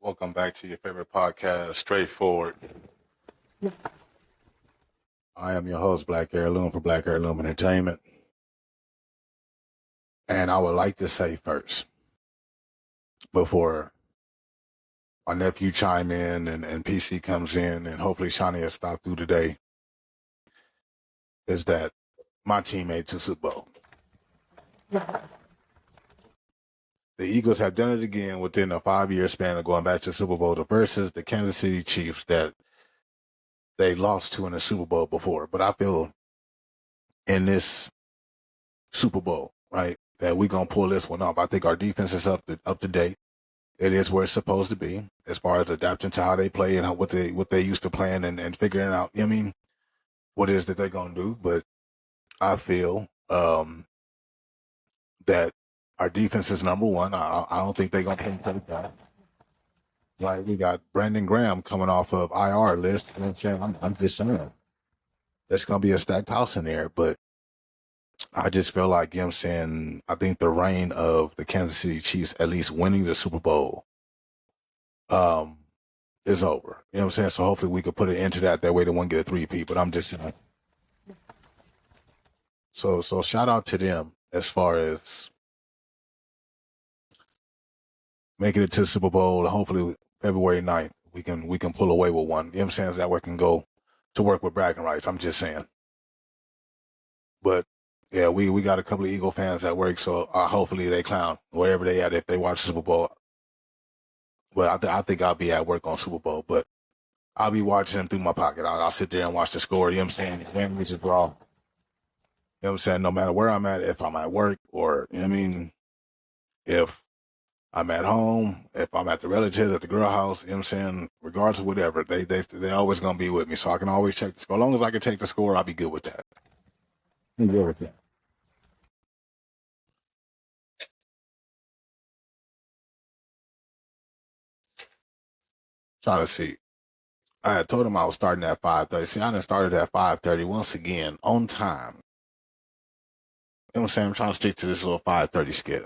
Welcome back to your favorite podcast, Straightforward. I am your host, Black Heirloom for Black Heirloom Entertainment. And I would like to say first, before my nephew chime in and PC comes in, and hopefully Shawnee has stopped through today, is that my team made to Super Bowl. The Eagles have done it again within a 5-year span of going back to the Super Bowl versus the Kansas City Chiefs that they lost to in the Super Bowl before. But I feel in this Super Bowl, right, that we're going to pull this one off. I think our defense is up to date. It is where it's supposed to be as far as adapting to how they play and what they used to playing and figuring out, what it is that they're going to do. But I feel that our defense is number one. I don't think they're going to take that. Right, we got Brandon Graham coming off of IR list. And I'm just saying, there's going to be a stacked house in there. But I just feel like, I think the reign of the Kansas City Chiefs at least winning the Super Bowl is over. You know what I'm saying? So hopefully we could put it into that way they won't get a 3-peat. But I'm just saying. So shout out to them as far as making it to the Super Bowl. Hopefully February 9th, we can pull away with one. You know what I'm saying? So that way can go to work with bragging rights. I'm just saying. But yeah, we got a couple of Eagle fans at work, so hopefully they clown wherever they at if they watch Super Bowl. But I think I'll be at work on Super Bowl, but I'll be watching them through my pocket. I'll sit there and watch the score. You know what I'm saying? Families just draw. You know what I'm saying? No matter where I'm at, if I'm at work or, if I'm at home, if I'm at the relatives at the girl house, you know what I'm saying? Regardless of whatever, they always going to be with me. So I can always check the score. As long as I can take the score, I'll be good with that. I'm good with that. Trying to see. I had told him I was starting at 5:30. See, I done started at 5:30 once again on time. You know what I'm saying? I'm trying to stick to this little 5:30 skit.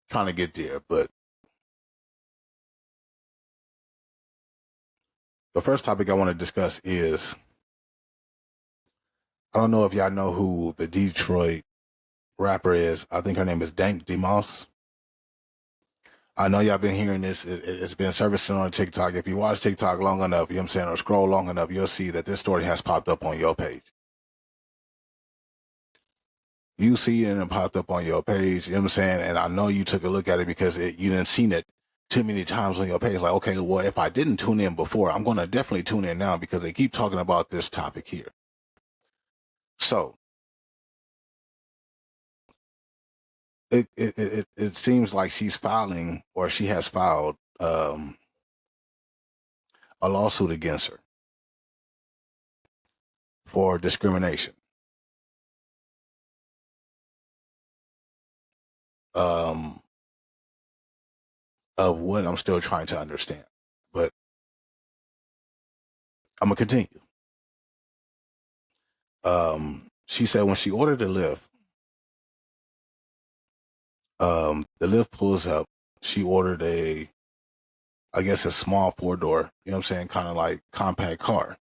Trying to get there. But the first topic I want to discuss is, I don't know if y'all know who the Detroit rapper is. I think her name is Dank DeMoss. I know y'all been hearing this. It's been surfacing on TikTok. If you watch TikTok long enough, you know what I'm saying, or scroll long enough, you'll see that this story has popped up on your page. You see it and it popped up on your page, you know what I'm saying? And I know you took a look at it because you didn't seen it too many times on your page. Like, okay, well, if I didn't tune in before, I'm going to definitely tune in now because they keep talking about this topic here. So it seems like she's filing, or she has filed a lawsuit against her for discrimination. Of what I'm still trying to understand, but I'm gonna continue. She said when she ordered the lift, the lift pulls up. She ordered I guess a small 4-door, you know what I'm saying, kind of like compact car.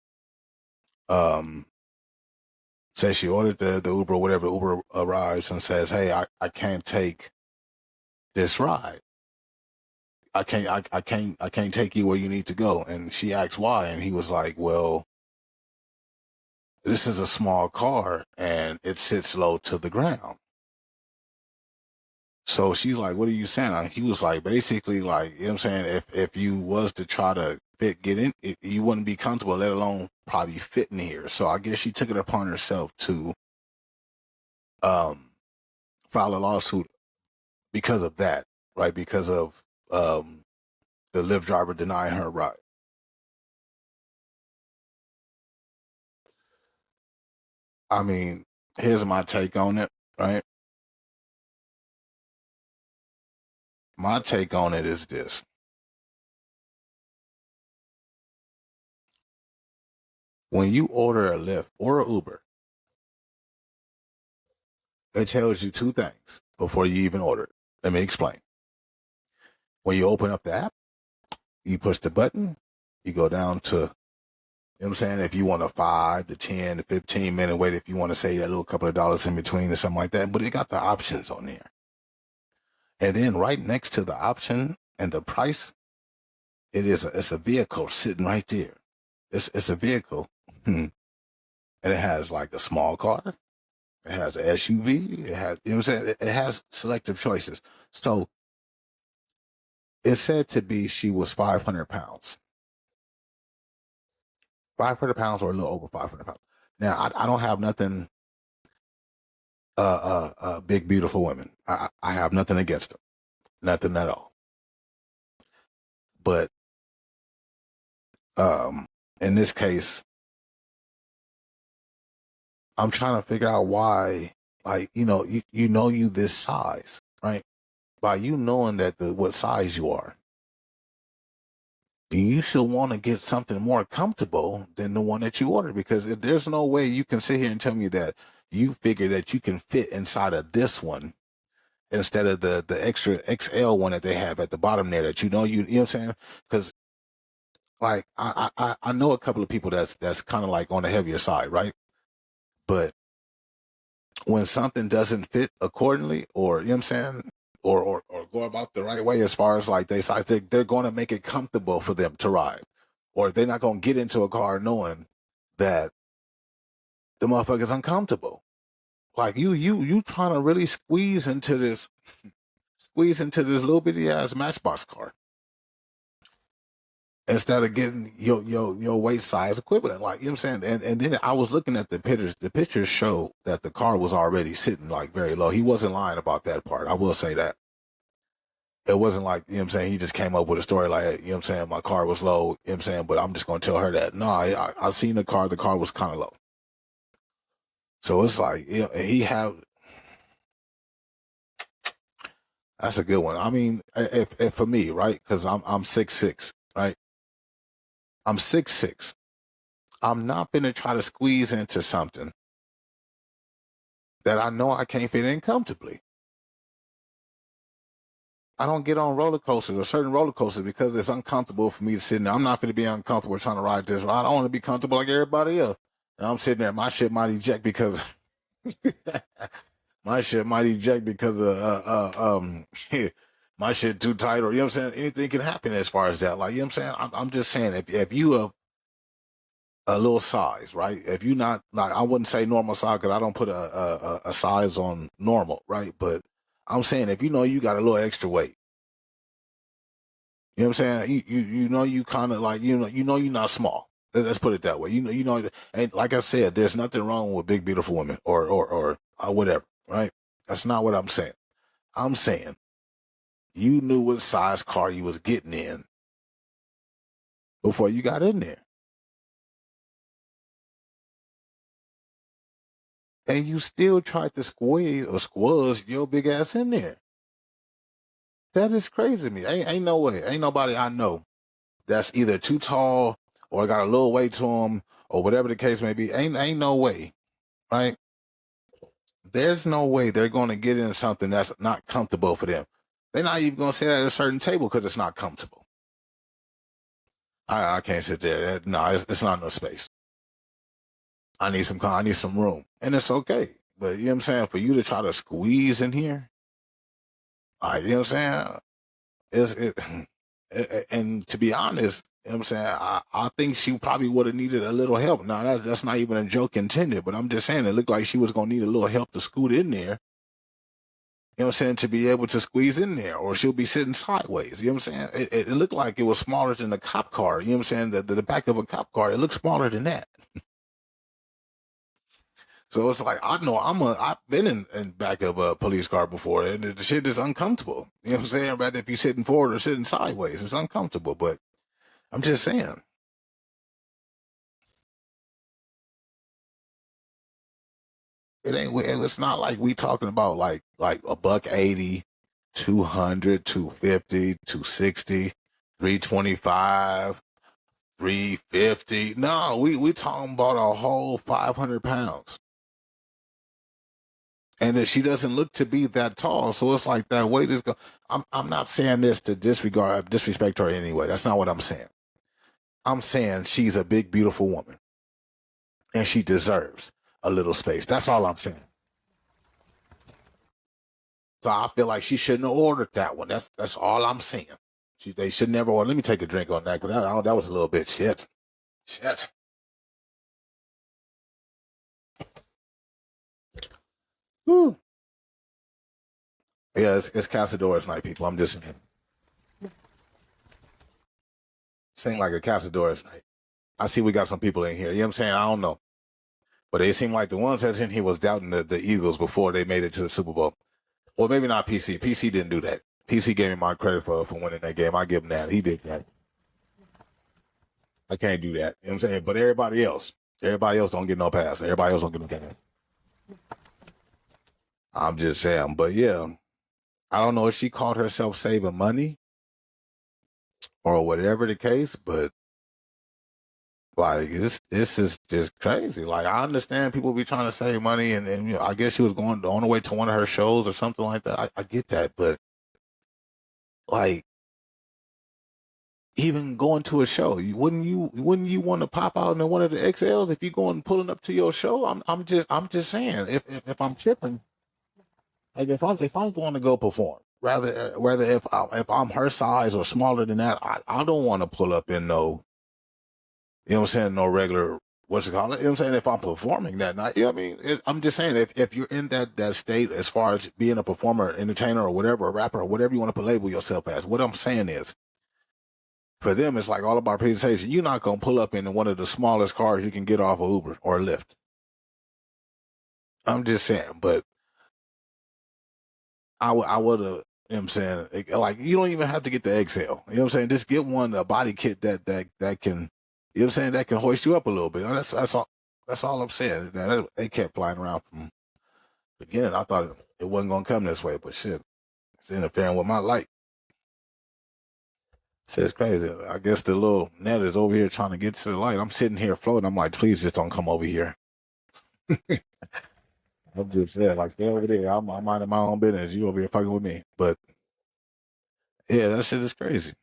Says she ordered the Uber or whatever. Uber arrives and says, "Hey, I can't take this ride. I can't take you where you need to go." And she asks why, and he was like, "Well, this is a small car and it sits low to the ground." So she's like, "What are you saying?" He was like, basically, like, you know what I'm saying, if you was to try to get in, you wouldn't be comfortable, let alone probably fit in here. So I guess she took it upon herself to file a lawsuit because of that, right? Because of the Lyft driver denying her a ride. I mean, here's my take on it, right? My take on it is this. When you order a Lyft or a Uber, it tells you two things before you even order it. Let me explain. when you open up the app, you push the button, you go down to, you know what I'm saying, if you want a 5 to 10 to 15-minute wait, if you want to say that little couple of dollars in between or something like that, but it got the options on there. And then right next to the option and the price, it's a vehicle sitting right there. It's a vehicle, and it has like a small car, it has an SUV, it has, you know what I'm saying, it has selective choices. So it's said to be she was 500 pounds. 500 pounds or a little over 500 pounds. Now, I don't have nothing, big, beautiful women. I have nothing against them. Nothing at all. But, in this case, I'm trying to figure out why, like, you this size, right? By you knowing that what size you are, you should want to get something more comfortable than the one that you ordered, because there's no way you can sit here and tell me that you figure that you can fit inside of this one instead of the extra XL one that they have at the bottom there that you know what I'm saying? Because like I know a couple of people that's kind of like on the heavier side, right? But when something doesn't fit accordingly, or you know what I'm saying, or go about the right way as far as like they size, they're going to make it comfortable for them to ride, or they're not going to get into a car knowing that the motherfucker's uncomfortable. Like you trying to really squeeze into this little bitty ass Matchbox car instead of getting your waist size equivalent. Like, you know what I'm saying? And then I was looking at the pictures. The pictures show that the car was already sitting like very low. He wasn't lying about that part. I will say that. It wasn't like, you know what I'm saying, he just came up with a story like, you know what I'm saying, my car was low, you know what I'm saying, but I'm just going to tell her that. No, I seen the car was kind of low. So it's like, that's a good one. I mean, if for me, right, because I'm 6'6", right? I'm 6'6". I'm not going to try to squeeze into something that I know I can't fit in comfortably. I don't get on roller coasters or certain roller coasters because it's uncomfortable for me to sit in there. I'm not going to be uncomfortable trying to ride this ride. I want to be comfortable like everybody else. And I'm sitting there, my shit might eject because my shit might eject because of my shit too tight, or you know what I'm saying. Anything can happen as far as that. Like, you know what I'm saying. I'm just saying if you a little size, right? If you not like, I wouldn't say normal size because I don't put a size on normal, right? But I'm saying if you know you got a little extra weight, you know what I'm saying? You know you kind of like, you know you're not small. Let's put it that way. You know, and like I said, there's nothing wrong with big beautiful women or whatever, right? That's not what I'm saying. I'm saying you knew what size car you was getting in before you got in there. And you still tried to squeeze or squash your big ass in there. That is crazy to me. Ain't no way. Ain't nobody I know that's either too tall or got a little weight to them or whatever the case may be. Ain't no way, right? There's no way they're going to get into something that's not comfortable for them. They're not even going to sit at a certain table because it's not comfortable. I can't sit there. No, it's not no space. I need some room, and it's okay. But you know what I'm saying? For you to try to squeeze in here, you know what I'm saying? And to be honest, you know what I'm saying, I think she probably would have needed a little help. Now that's not even a joke intended, but I'm just saying it looked like she was gonna need a little help to scoot in there. You know what I'm saying, to be able to squeeze in there, or she'll be sitting sideways. You know what I'm saying? It looked like it was smaller than a cop car. You know what I'm saying? The back of a cop car, it looks smaller than that. So it's like, I know I've been in back of a police car before, and the shit is uncomfortable. You know what I'm saying? Rather if you're sitting forward or sitting sideways, it's uncomfortable. But I'm just saying, it's not like we talking about like a buck 80, 200, 250, 260, 325, 350. No, we talking about a whole 500 pounds. And that she doesn't look to be that tall. So it's like that weight is go. I'm not saying this to disrespect her anyway. That's not what I'm saying. I'm saying she's a big, beautiful woman, and she deserves a little space. That's all I'm saying. So I feel like she shouldn't have ordered that one. That's all I'm saying. They should never order. Let me take a drink on that because that was a little bit shit. Shit. Whew. Yeah, it's Casadores night, people. I'm just saying. Seem like a Casadores night. I see we got some people in here. You know what I'm saying? I don't know. But it seemed like the ones that's in here was doubting the Eagles before they made it to the Super Bowl. Well, maybe not PC. PC didn't do that. PC gave me my credit for winning that game. I give him that. He did that. I can't do that. You know what I'm saying? But everybody else don't get no pass. Everybody else don't get no pass. I'm just saying. But yeah, I don't know if she called herself saving money or whatever the case, but like this is just crazy. Like I understand people be trying to save money and you know, I guess she was going on the way to one of her shows or something like that. I get that, but like even going to a show, wouldn't you want to pop out in one of the XLs if you going pulling up to your show? I'm just saying if I'm tripping, like if I'm going to go perform, rather if I'm her size or smaller than that, I don't want to pull up in no, you know what I'm saying, no regular what's it called? You know what I'm saying? If I'm performing that night, you know what I mean? I'm just saying if you're in that state as far as being a performer, entertainer, or whatever, a rapper, or whatever you want to label yourself as, what I'm saying is, for them, it's like all about presentation. You're not going to pull up in one of the smallest cars you can get off of Uber or Lyft. I'm just saying, but I would have, you know what I'm saying? Like, you don't even have to get the XL. You know what I'm saying? Just get one, a body kit that can, you know what I'm saying, that can hoist you up a little bit. That's all I'm saying. They kept flying around from the beginning. I thought it wasn't going to come this way, but shit, it's interfering with my light. Shit's crazy. I guess the little net is over here trying to get to the light. I'm sitting here floating. I'm like, please just don't come over here. I'm just saying, like, stay over there. I'm minding my own business. You over here fucking with me. But yeah, that shit is crazy.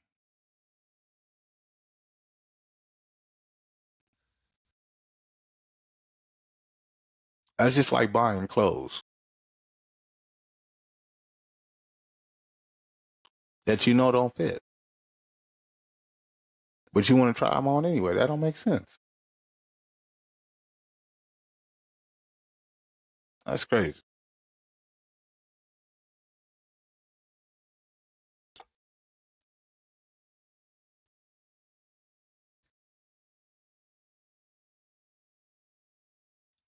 That's just like buying clothes that you know don't fit, but you want to try them on anyway. That don't make sense. That's crazy.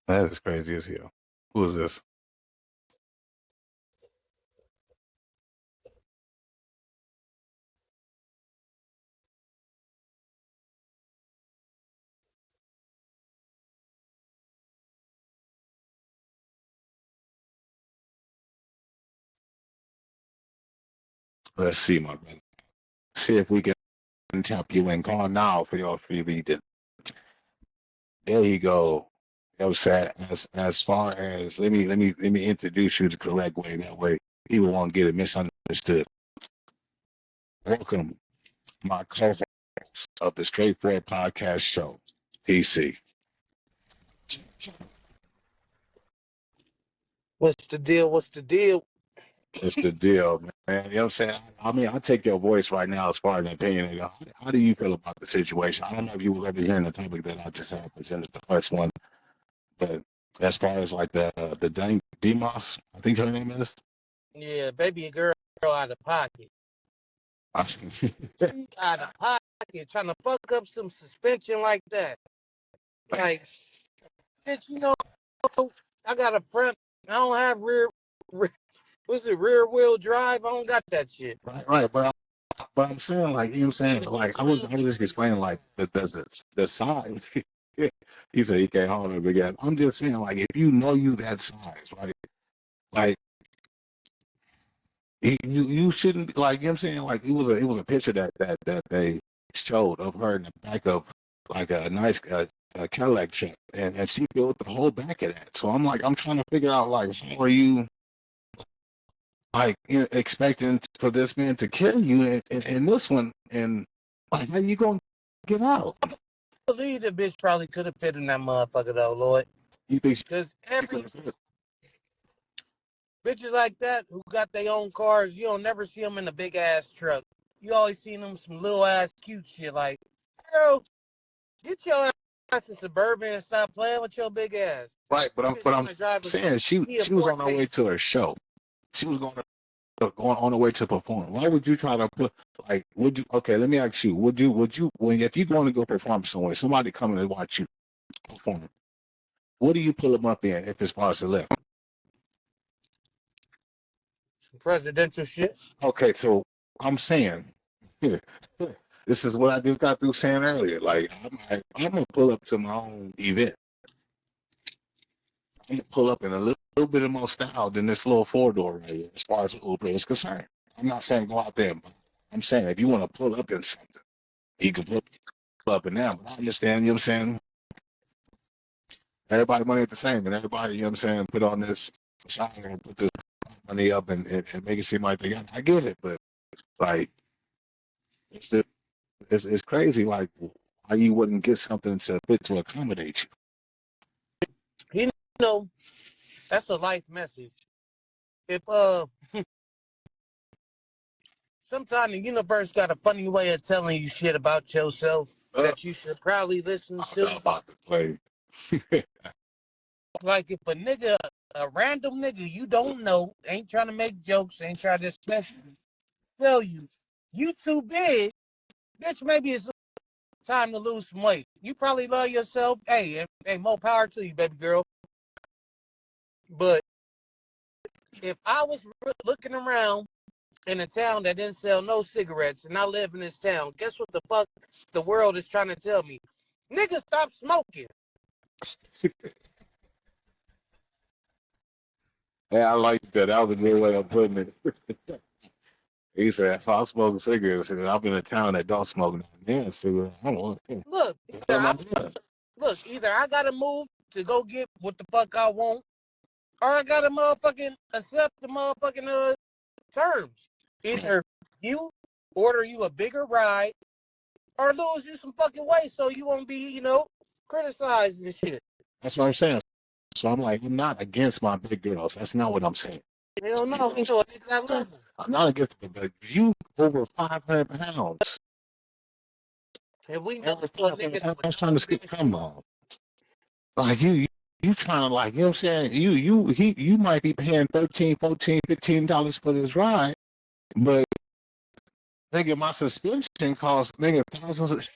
That is crazy as hell. Who is this? Let's see, my brother. See if we can tap you in. Call now for your free reading. There you go. You know what I'm saying? As far as let me introduce you the correct way. That way people won't get it misunderstood. Welcome, my co-host of the Straightforward Podcast Show, PC. What's the deal? What's the deal? It's the deal, man. You know what I'm saying? I mean, I'll take your voice right now as far as an opinion. How do you feel about the situation? I don't know if you were ever hearing the topic that I just had presented, the first one, but as far as like the Demos, I think her name is. Yeah, baby girl out of pocket. She out of pocket trying to fuck up some suspension like that. Like, bitch, you know, I got a front. I don't have what's it, rear wheel drive? I don't got that shit. Right. But I'm saying, like, you know what I'm saying? Like, I was just explaining, like, the size. He said he can't hold it again. I'm just saying, like, if you know you that size, right? Like, you shouldn't be, like, you know what I'm saying? Like, it was a picture that they showed of her in the back of like a nice a Cadillac truck, and she built the whole back of that. So I'm like, I'm trying to figure out like, how are you like expecting for this man to carry you in this one, and like, how you gonna get out? I believe the bitch probably could have fit in that motherfucker though, Lord. You think Because she could every have fit? bitches like that who got their own cars, you don't never see them in a big ass truck. You always see them some little ass cute shit. Like, girl, get your ass to Suburban and stop playing with your big ass. Right, but Bitch I'm want to drive a saying Kia she was on her way Forte. to a show. She was going on the way to perform. Why would you try to put like? Would you? Okay, let me ask you. Would you when if you're going to go perform somewhere, somebody coming to watch you perform, what do you pull them up in if it's parts to lift? Some presidential shit. Okay, so I'm saying, this is what I just got through saying earlier. Like I'm gonna pull up to my own event. I'm gonna pull up in a little bit of more style than this little 4-door right here, as far as Uber is concerned. I'm not saying go out there, but I'm saying if you want to pull up in something, you can pull up in that. But I understand, you know what I'm saying? Everybody money at the same, and everybody, you know what I'm saying, put on this sign and put the money up and make it seem like they got it. I get it, but like it's just, it's crazy like how you wouldn't get something to fit to accommodate You know, that's a life message. If sometimes the universe got a funny way of telling you shit about yourself you. that you should probably listen I'm to. not about to play. Like if a nigga, a random nigga you don't know, ain't trying to make jokes, ain't trying to special, tell you too big, bitch. Maybe it's time to lose some weight. You probably love yourself. Hey, more power to you, baby girl. But if I was looking around in a town that didn't sell no cigarettes, and I live in this town, guess what the fuck the world is trying to tell me? Nigga, stop smoking. Yeah, I like that. That was a good way of putting it. He said, so I'm smoking cigarettes, and I'm in a town that don't smoke damn cigarettes. I don't want to. Look, What am I doing? either I gotta move to go get what the fuck I want, or I gotta motherfucking accept the motherfucking terms. Either you order you a bigger ride, or lose you some fucking weight so you won't be, criticized and shit. That's what I'm saying. So I'm like, I'm not against my big girls. That's not what I'm saying. Hell no, ain't no nigga that level. I'm not against it, but if you over 500 pounds, And we know over a 500 nigga that would pounds trying to never be skip, come ashamed. on. Like you trying to like, you know what I'm saying? You might be paying 13, 14, $15 for this ride, but nigga, my suspension costs nigga thousands of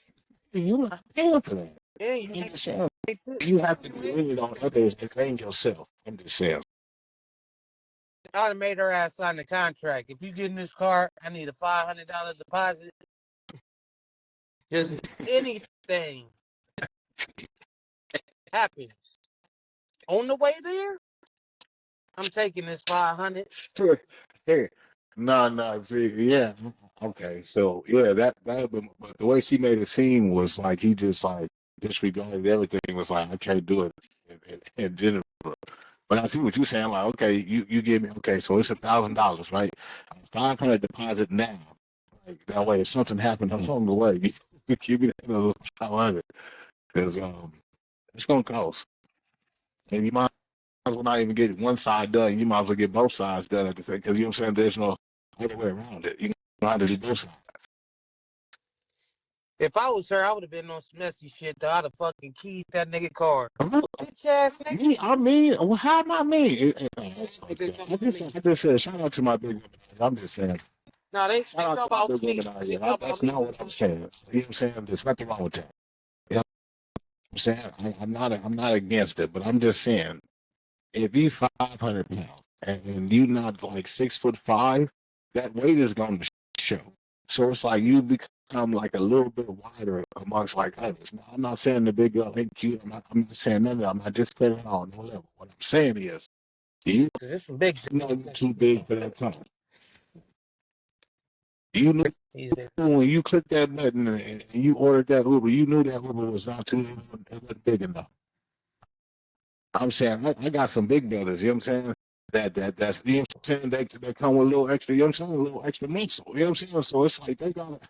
you not paying for that. And you I'm ain't just saying too, you have to you be ain't really on others and blame yourself. I'm just saying. I would have made her ass sign the contract. If you get in this car, I need a $500 deposit. Just anything happens on the way there, I'm taking this 500. Hey, no, yeah, okay. So yeah, but the way she made it seem was like he just like disregarded everything. Was like I can't do it, and didn't. But I see what you're saying. Like, okay, you give me okay, so it's $1,000, right? 500 deposit now. Like that way, if something happened along the way, you give me another 500 because it's gonna cost, and you might as well not even get one side done. You might as well get both sides done at the same because you know what I'm saying. There's no other way around it. You know how to do both sides. If I was her, I would have been on some messy shit, though. I'd have fucking keyed that nigga car. Oh, Bitch ass nigga. well, how am I me? Come to me. I just said shout out to my big women. I'm just saying No, they shout out talk to my about big me. women out They here. talk about That's me. not what I'm saying. You know what I'm saying? There's nothing wrong with that. You know what I'm saying? I'm not against it, but I'm just saying if you 500 pounds and you not like 6'5", that weight is going to show. So it's like you become like a little bit wider amongst like others. Now, I'm not saying the big girl ain't cute. I'm not saying none of that. I'm not just putting it on no level. What I'm saying is you Cause there's some big shit. not too big for that time. You knew when you clicked that button and you ordered that Uber, you knew that Uber was not too it wasn't big enough. I'm saying I got some big brothers, you know what I'm saying? That's you know what I'm saying, they come with a little extra, you know what I'm saying, a little extra muscle, you know what I'm saying? So it's like they're not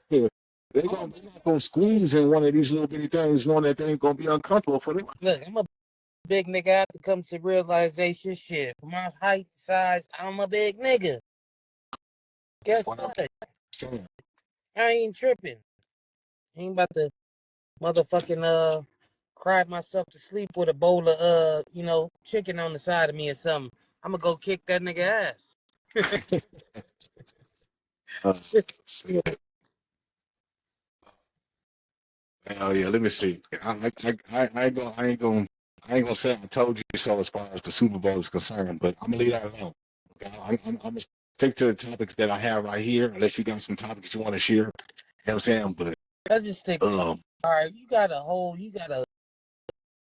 gonna squeeze in one of these little bitty things knowing that they ain't gonna be uncomfortable for them. Look, I'm a big nigga. I have to come to realization shit. For my height, size, I'm a big nigga. Guess what? I ain't tripping. I ain't about to motherfucking cry myself to sleep with a bowl of chicken on the side of me or something. I'm gonna go kick that nigga ass. Hell yeah, let me see. I ain't gonna say I told you so as far as the Super Bowl is concerned, but I'm gonna leave that alone. Okay? I'm gonna stick to the topics that I have right here, unless you got some topics you want to share. You know what I'm saying? But Let's just stick. All right,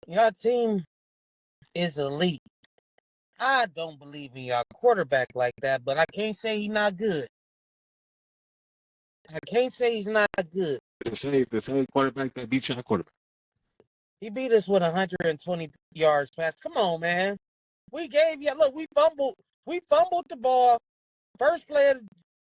your team is elite. I don't believe in y'all quarterback like that, but I can't say he's not good. I can't say he's not good. The same quarterback that beat your quarterback. He beat us with 120 yards pass. Come on, man. We gave you look. We fumbled the ball. First play of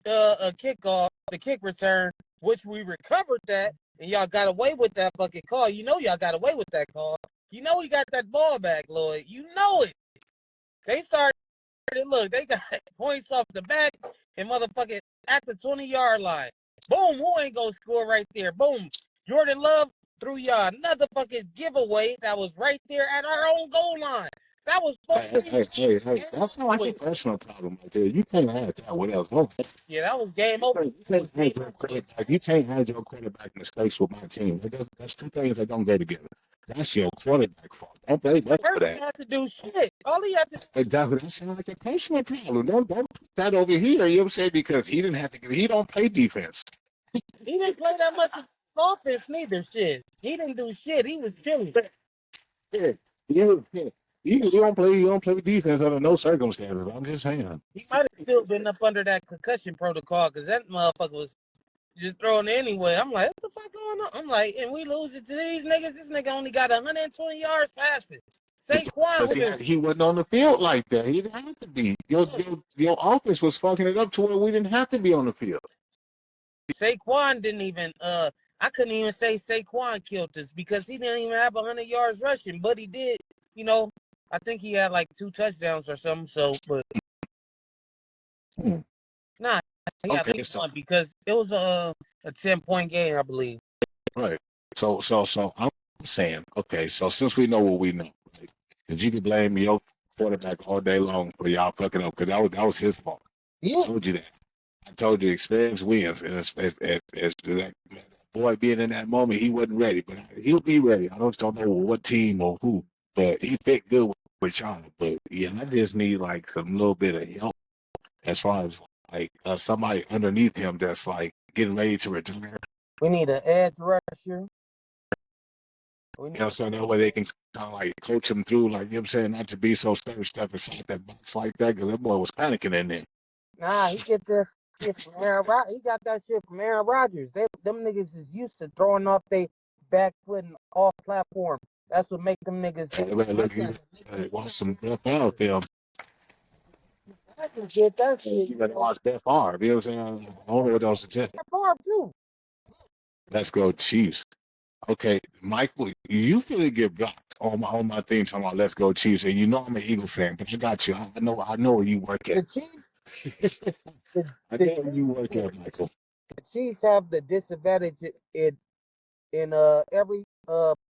a kickoff, the kick return, which we recovered that, and y'all got away with that fucking call. You know y'all got away with that call. You know we got that ball back, Lloyd. You know it. They started. Look, they got points off the back and motherfucking at the 20-yard line. Boom, who ain't gonna score right there? Boom. Jordan Love threw y'all another fucking giveaway that was right there at our own goal line. That was Hey, that's not like a personal problem right there. You can't have that with us. Yeah, that was game over. You can't have your quarterback mistakes with my team. That's two things that don't go together. That's your quarterback fault. Don't play back for that. He had to do shit. All he had to do. That sounds like a personal problem. Don't put that over here. You know what I'm saying? Because he didn't have to. He don't play defense. He didn't play that much offense neither. Shit, he didn't do shit. He was chilling. Yeah, you, you don't play. You don't play defense under no circumstances. I'm just saying. He might have still been up under that concussion protocol because that motherfucker was just throwing it anyway. I'm like, what the fuck going on? I'm like, and we lose it to these niggas. This nigga only got 120 yards passing. Saquon, he wasn't on the field like that. He didn't have to be. Your offense was fucking it up to where we didn't have to be on the field. Saquon didn't even I couldn't even say Saquon killed us because he didn't even have 100 yards rushing, but he did. I think he had like 2 touchdowns or something. So, but nah, he had at least one because it was a 10-point game, I believe. Right. So I'm saying, okay, so since we know what we know, right, that you can blame your quarterback all day long for y'all fucking up because that was his fault. Yeah. I told you that. I told you experience wins, and as that boy being in that moment, he wasn't ready, but he'll be ready. I don't know what team or who, but he fit good with y'all. But yeah, I just need like some little bit of help as far as like somebody underneath him that's like getting ready to retire. We need an edge rusher. So that way they can kind of like coach him through, like, you know what I'm saying, not to be so step inside that box like that, because that boy was panicking in there. Nah, he get that shit from Aaron Rodgers. He got that shit from Aaron Rodgers. Them niggas is used to throwing off their back foot and off platform. That's what make them niggas. Watch some Brett Favre film. I can get that shit. You better watch Brett Favre. You know what I'm saying? I don't know what else to tell you. Favre too. Let's go Chiefs. Okay, Michael, you feel it get blocked on my thing talking about let's go Chiefs, and you know I'm an Eagle fan, but I got you. I know where you work at. The Chiefs. I know where you work at, Michael. The Chiefs have the disadvantage in every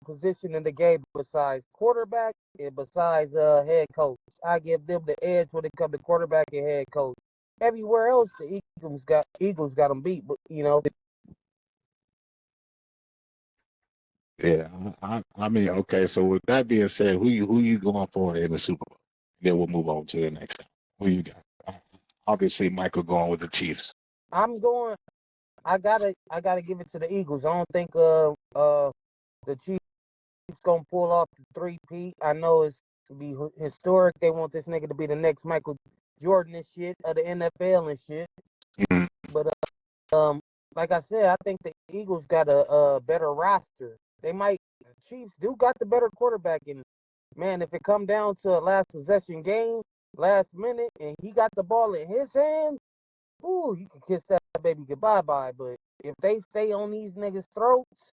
position in the game besides quarterback and besides head coach. I give them the edge when it comes to quarterback and head coach. Everywhere else, the Eagles got them beat, but Yeah, I mean, okay. So with that being said, who you going for in the Super Bowl? Then we'll move on to the next time. Who you got? Obviously, Michael going with the Chiefs. I'm going. I gotta give it to the Eagles. I don't think the Chiefs gonna pull off the 3-peat. I know it's to be historic. They want this nigga to be the next Michael Jordan and shit of the NFL and shit. Mm-hmm. But like I said, I think the Eagles got a better roster. The Chiefs do got the better quarterback, and man, if it come down to a last possession game, last minute, and he got the ball in his hands, ooh, you can kiss that baby goodbye bye. But if they stay on these niggas' throats,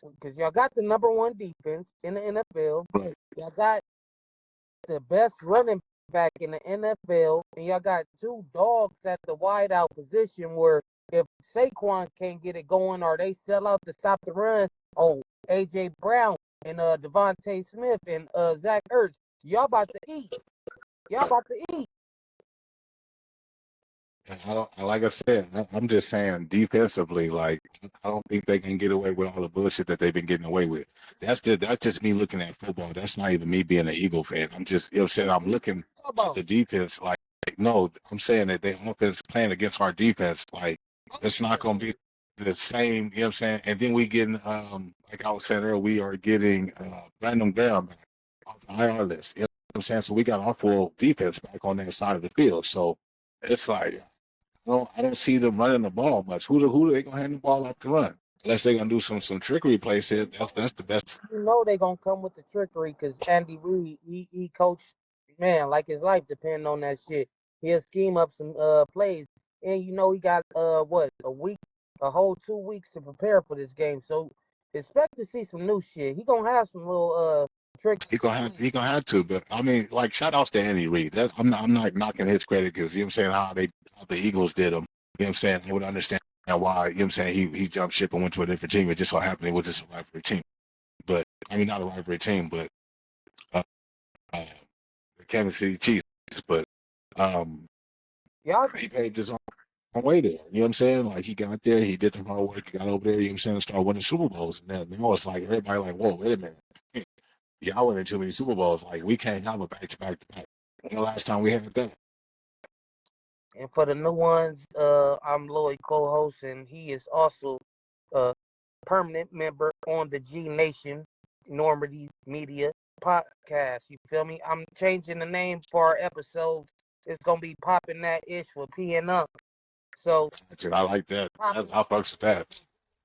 because y'all got the number one defense in the NFL, y'all got the best running back in the NFL, and y'all got two dogs at the wideout position where if Saquon can't get it going or they sell out to stop the run, oh, A.J. Brown and Devontae Smith and Zach Ertz, y'all about to eat. Y'all about to eat. I don't, like I said, I'm just saying defensively, like I don't think they can get away with all the bullshit that they've been getting away with. That's just me looking at football. That's not even me being an Eagle fan. I'm just, you know what I'm saying, I'm looking at the defense like no, I'm saying that they offense playing against our defense, like it's not gonna be the same, you know what I'm saying? And then we getting like I was saying earlier, we are getting Brandon Graham back off the IR list. You know what I'm saying? So we got our full defense back on that side of the field. So it's like I don't see them running the ball much. Who are they gonna hand the ball up to run? Unless they're gonna do some trickery plays here. That's the best. You know they gonna come with the trickery because Andy Reid, he coached man like his life depending on that shit. He'll scheme up some plays, and you know he got what a whole 2 weeks to prepare for this game. So expect to see some new shit. He gonna have some little tricks. He gonna have to. But I mean, like shout outs to Andy Reid. That I'm not knocking his credit because you know what I'm saying how the Eagles did him. You know what I'm saying? I would understand why, you know what I'm saying, he jumped ship and went to a different team. It just so happened it was just a rivalry team. But I mean not a rivalry team, but uh, uh, the Kansas City Chiefs. But um Y'all he paved his own way there. You know what I'm saying? Like he got there, he did the hard work, he got over there, you know what I'm saying, and started winning Super Bowls. And then now it's like everybody like, whoa, wait a minute. Y'all winning too many Super Bowls. Like we can't have a back to back to back. When the last time we had that? and for the new ones, I'm Lloyd co-host, and he is also a permanent member on the G Nation Normandy Media podcast. You feel me? I'm changing the name for our episodes. It's gonna be popping that ish for P and Up. So I like that. I fucks with that.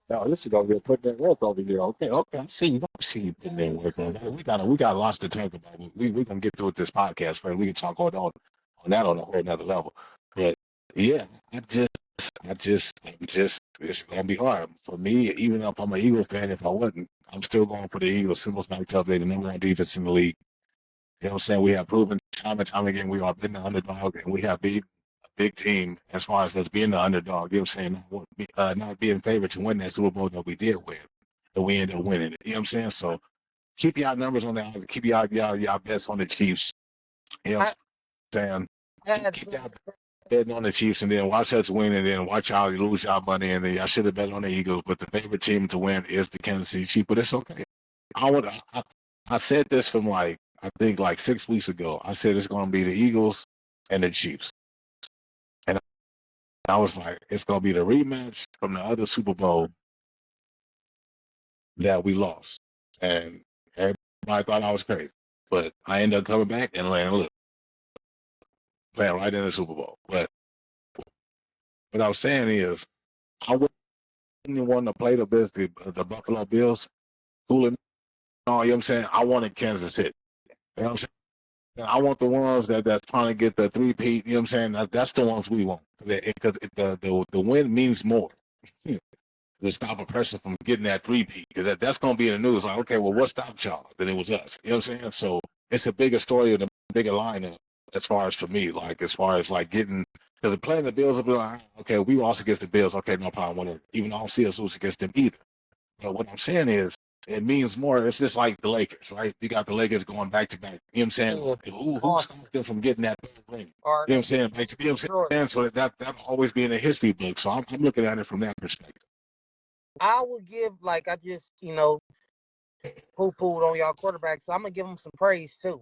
No, this is gonna be a put that work over here. Okay, okay. I see you. I see you putting that work on that. We got lots to talk about. We can get through with this podcast, friend. We can talk on that on a whole another level. But yeah, I'm just it's gonna be hard for me. Even if I'm an Eagles fan, if I wasn't, I'm still going for the Eagles. Simple fact of they the number one defense in the league. You know what I'm saying? We have proven time and time again we are been the underdog, and we have beat a big team as far as us being the underdog. You know what I'm saying? Not being favored to win that Super Bowl that we did win, and we ended up winning it. You know what I'm saying? So keep y'all numbers on that. Keep y'all bets on the Chiefs. You know what I'm saying? Keep y'all betting on the Chiefs, and then watch us win, and then watch y'all lose y'all money, and then y'all should have bet on the Eagles. But the favorite team to win is the Kansas City Chiefs. But it's okay. I would. I said this from like I think like 6 weeks ago. I said it's going to be the Eagles and the Chiefs, and I was like, it's going to be the rematch from the other Super Bowl that we lost, and everybody thought I was crazy, but I ended up coming back and playing right in the Super Bowl. But what I was saying is, I wouldn't want to play the Buffalo Bills. Cooling, you know what I'm saying? I wanted Kansas City. You know what I'm saying? I want the ones that's trying to get the three-peat. You know what I'm saying? That's the ones we want because the win means more to stop a person from getting that three-peat because that's going to be in the news. Like, okay, well, what stopped y'all? Then it was us. You know what I'm saying? So it's a bigger story and a bigger lineup as far as for me, like as far as like getting because playing the Bills will be like, okay, we lost against the Bills. Okay, no problem, whatever. Even though I don't see us lose against them either. But what I'm saying is, it means more. It's just like the Lakers, right? You got the Lakers going back to back. You know what I'm saying? Who stopped them from getting that third ring? You know what I'm saying? Like, you know what I'm saying? So that'll always be in the history book. So I'm looking at it from that perspective. I would give like I just poo-pooed on y'all quarterback, so I'm gonna give him some praise too.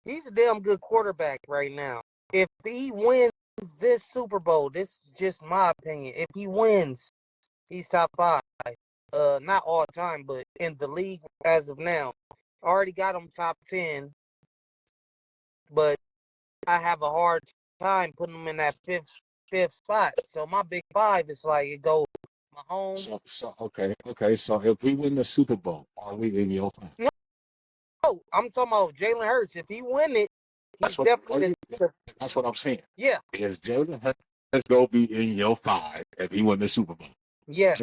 He's a damn good quarterback right now. If he wins this Super Bowl, this is just my opinion. If he wins, he's top 5. Not all time, but in the league as of now. Already got him top 10, but I have a hard time putting him in that fifth fifth spot. So my big five is like it goes Mahomes. Okay. So if we win the Super Bowl, are we in your five? No, I'm talking about Jalen Hurts. If he win it, he's That's what. definitely That's what I'm saying. yeah. Is Jalen Hurts go be in your five if he win the Super Bowl? Yes.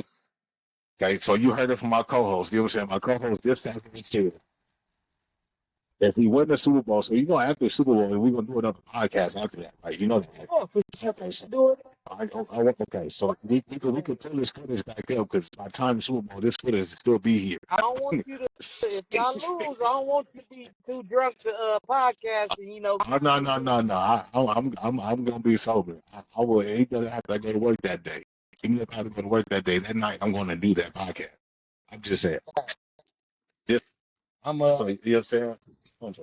Okay, so you heard it from my co-host. You know what I'm saying? My co-host just said if we win the Super Bowl, so after the Super Bowl, we're gonna do another podcast after that, right? You know that. Right? Oh, for sure. Do it. Okay, so we could pull this footage back up because by the time the Super Bowl, this footage will still be here. I don't want you to. If y'all lose, I don't want you to be too drunk to podcast and No. I'm gonna be sober. I will. Even if I have to go to work that day, even if I have to go to work that day, that night, I'm gonna do that podcast. I'm just saying. I'm So you know what I'm saying?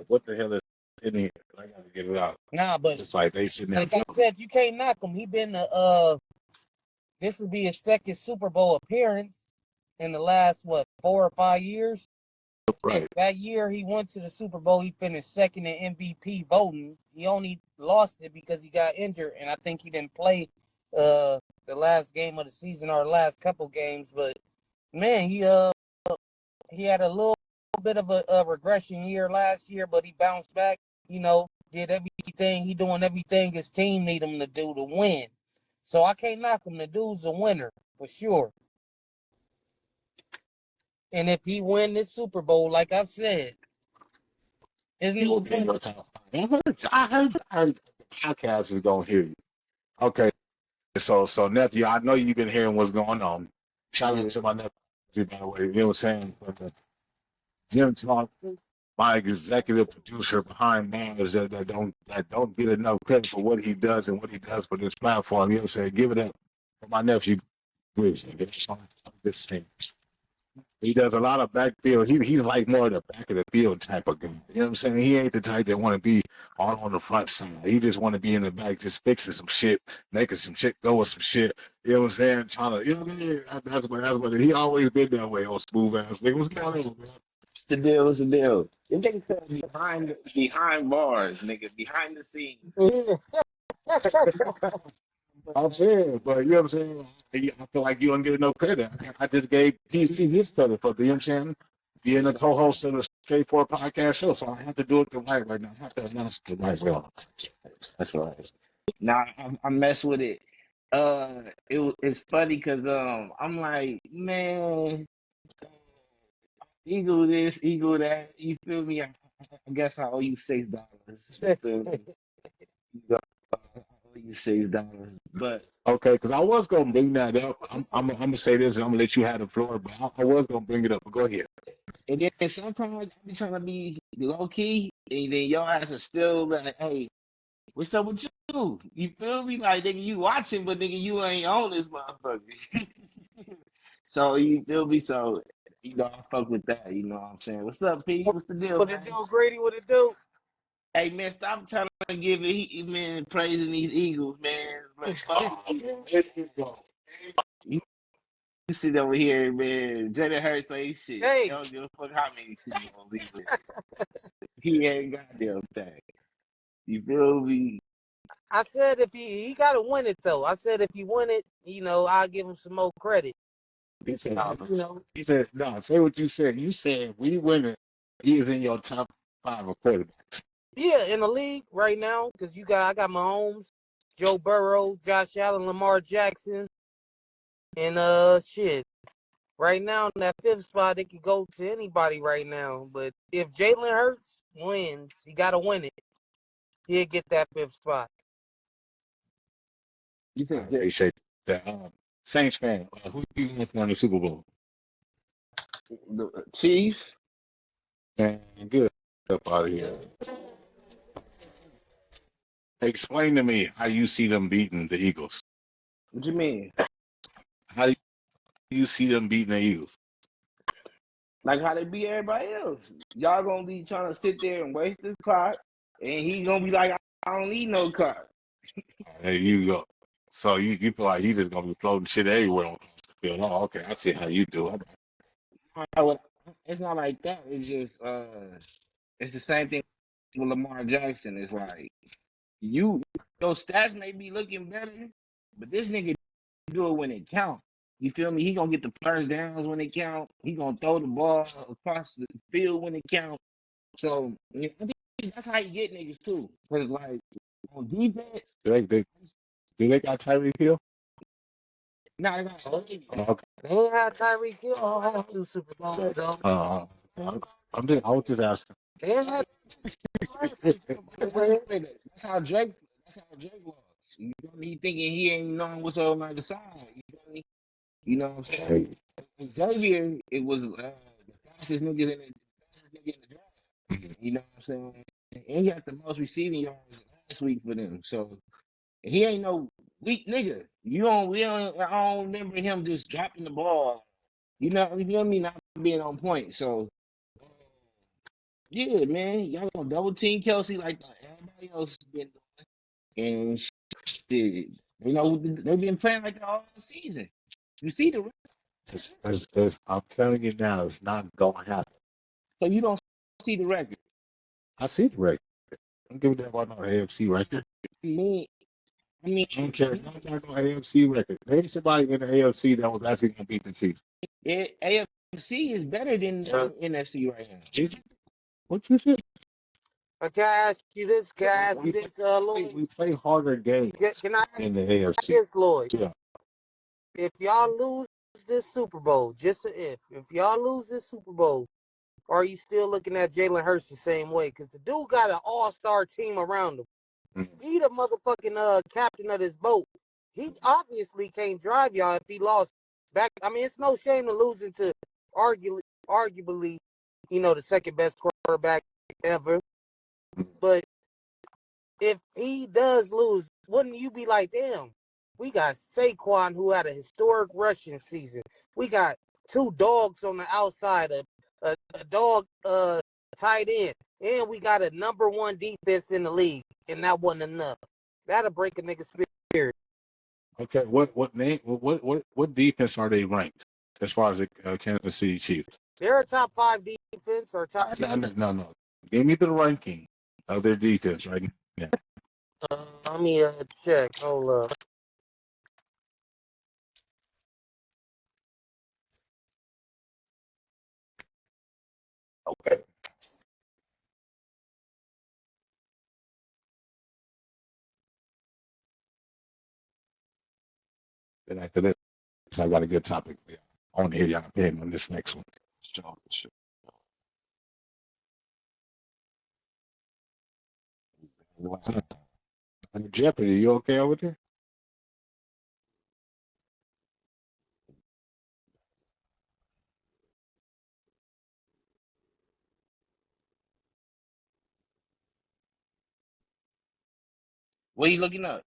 What the hell is in here? I gotta get it out. Nah, but it's like they sitting there. like I said, you can't knock him. He been this would be his second Super Bowl appearance in the last 4 or 5 years. Right. That year he went to the Super Bowl, he finished second in MVP voting. He only lost it because he got injured, and I think he didn't play the last game of the season or the last couple games. But man, he had a little bit of a regression year last year, but he bounced back. Did everything. He doing everything his team need him to do to win. So I can't knock him. The dude's a winner for sure. And if he win this Super Bowl, like I said, isn't He will be in your top five. I heard the podcast is gonna hear you. Okay. So nephew, I know you've been hearing what's going on. Shout out to my nephew, by the way. You know what I'm saying? But Jim Talk, my executive producer behind Mars that don't get enough credit for what he does and what he does for this platform. You know what I'm saying? Give it up for my nephew, Chris. This thing. He does a lot of backfield. He's like more of the back of the field type of guy. You know what I'm saying? He ain't the type that want to be all on the front side. He just want to be in the back, just fixing some shit, making some shit go with some shit. You know what I'm saying? Trying to, you know what I mean? That's what he always been that way on smooth ass. Nigga, what's going on, man? What's the deal? What's the deal? Them niggas said behind bars, nigga, behind the scenes. I'm saying, but you know what I'm saying? I feel like you don't get enough credit. I just gave PC his credit for, you know what I'm saying? Being a co-host of the Straightforward Podcast show, so I have to do it the right way now. I have to announce it the right way. That's right. Nah, I mess with it. It's funny because I'm like, man, Eagle this, Eagle that. You feel me? I guess I owe you $6. You feel me? I owe you $6, but Okay, because I was gonna bring that up. I'm gonna say this, and I'm gonna let you have the floor. But I was gonna bring it up. But go ahead. and then sometimes I be trying to be low key, and then your ass is still like, hey, what's up with you? You feel me? Like, nigga, you watching, but nigga, you ain't on this motherfucker. So, you feel me? So, I fuck with that. You know what I'm saying? What's up, P? What's the deal, what it man? do, Grady? What it do? Hey, man, stop trying to give it, man, praising these Eagles, man. Like, fuck you. You sit over here, man. Jalen Hurts ain't shit. Hey, I don't give a fuck how many Super Bowls he win. He ain't goddamn thing. You feel me? I said if he got to win it though. I said if he win it, I'll give him some more credit. He said, no, say what you said. You said we win it. He is in your top 5 of quarterbacks. Yeah, in the league right now because I got Mahomes, Joe Burrow, Josh Allen, Lamar Jackson, and shit. Right now in that fifth spot, it could go to anybody right now. But if Jalen Hurts wins, he got to win it. He'll get that fifth spot. You said, I appreciate that. Saints fan, who do you want to win the Super Bowl? The Chiefs? Man, get up out of here. Explain to me how you see them beating the Eagles. What you mean? How do you see them beating the Eagles? Like how they beat everybody else. Y'all gonna be trying to sit there and waste this clock, and he gonna be like, I don't need no clock. There you go. So you feel like he's just gonna be floating shit everywhere on the field. Oh, okay, I see how you do it. It's not like that. It's just it's the same thing with Lamar Jackson. It's like your stats may be looking better, But this nigga do it when it count. You feel me? He gonna get the first downs when it count. He gonna throw the ball across the field when it count. So I think that's how you get niggas too. Cause like on defense, Do they got Tyreek Hill? nah, they got Okay. They ain't had Tyreek Hill all through Super Bowl though. I was just asking. They ain't had That's how Drake. That's how Drake was. You know, he thinking he ain't knowing what's on the other side. You feel me? You know what I'm saying? Hey, And Xavier, it was the fastest nigga in the draft. You know what I'm saying? And he had the most receiving yards last week for them. So he ain't no weak nigga. I don't remember him just dropping the ball. You know, you feel me? Not being on point. So yeah, man, y'all gonna double team Kelsey like everybody else been doing. And shit, you know, they've been playing like that all season. You see the record. I'm telling you now, it's not gonna happen. So you don't see the record. I see the record. I don't give a damn about no AFC record. I mean, I don't care nothing about no AFC record. Name somebody in the AFC that was actually gonna beat the Chiefs. AFC is better than NFC right now. What you said? Can I ask you this? Can I ask you this, Lloyd? We play harder games Can I ask in the you AFC. this, Lloyd? Yeah. If y'all lose this Super Bowl, just a if y'all lose this Super Bowl, are you still looking at Jalen Hurts the same way? Because the dude got an all-star team around him. He the motherfucking captain of this boat. He obviously can't drive y'all if he lost back. I mean, it's no shame to losing to arguably, the second best quarterback ever. But if he does lose, wouldn't you be like, damn, we got Saquon who had a historic rushing season. We got two dogs on the outside, a dog tight end, and we got a number one defense in the league, and that wasn't enough. That'll break a nigga's spirit. Okay. What defense are they ranked as far as the Kansas City Chiefs? They're a top 5 defense or top 10. No. Give me the ranking of their defense right now. Let me check. Hold up. Okay. Then after that, I got a good topic for you. I want to hear y'all opinion on this next one. Sure. Jeopardy, you okay over there? What are you looking up?